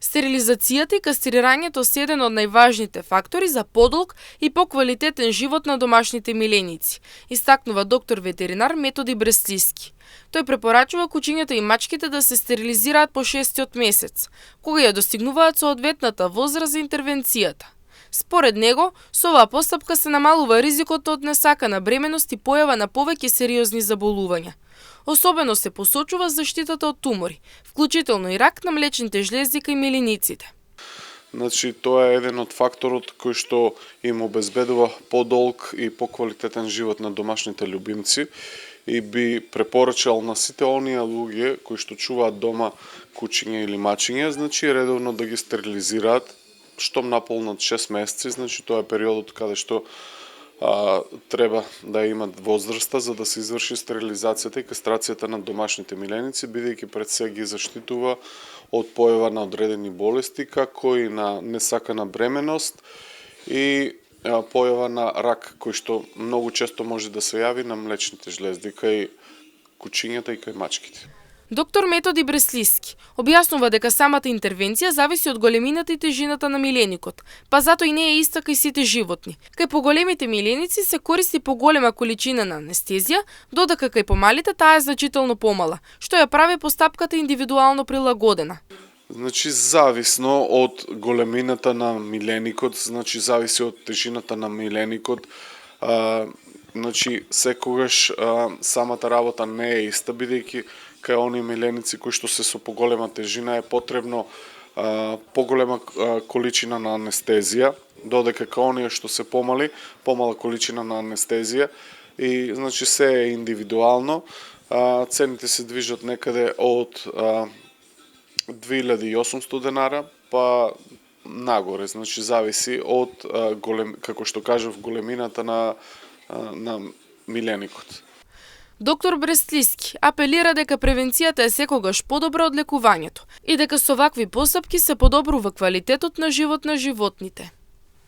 Стерилизацијата и кастрирањето се еден од најважните фактори за подолг и поквалитетен живот на домашните миленици, истакнува доктор ветеринар Методи Бреслиски. Тој препорачува кучињата и мачките да се стерилизираат по 6-тиот месец, кога ја достигнуваат соодветната возраст за интервенцијата. Според него, со оваа постапка се намалува ризикот од несакана бременост и појава на повеќе сериозни заболувања. Особено се посочува заштитата од тумори, вклучително и рак на млечните жлезди кај милиниците. Значи, тоа е еден од факторот кој што им обезбедува подолг и поквалитетен живот на домашните љубимци и би препорачал на сите оние луѓе кои што чуваат дома кучиња или мачиња, значи редовно да ги стерилизираат штом наполнат 6 месеци, значи тоа е периодот каде што треба да имат возраста за да се изврши стерилизацијата и кастрацијата на домашните миленици, бидејќи пред се ги заштитува од појава на одредени болести, како и на несакана бременост и појава на рак, кој што многу често може да се јави на млечните жлезди кај кучињата и кај мачките. Доктор Методи Бреслиски објаснува дека самата интервенција зависи од големината и тежината на миленикот, па затоа и не е иста кај сите животни. Кај поголемите миленици се користи поголема количина на анестезија, додека кај помалите таа е значително помала, што ја прави постапката индивидуално прилагодена. Значи, зависно од големината на миленикот, значи зависи од тежината на миленикот, значи секогаш самата работа не е иста, бидејќи кај оние миленици кои што се со поголема тежина е потребно поголема количина на анестезија, додека кај оние што се помали, помала количина на анестезија и значи се е индивидуално. Цените се движат некаде од 2800 денара па нагоре, значи зависи од како што кажав големината на миленикот. Доктор Бреслиски апелира дека превенцијата е секогаш подобра од лекувањето и дека со вакви постапки се подобрува квалитетот на живот на животните.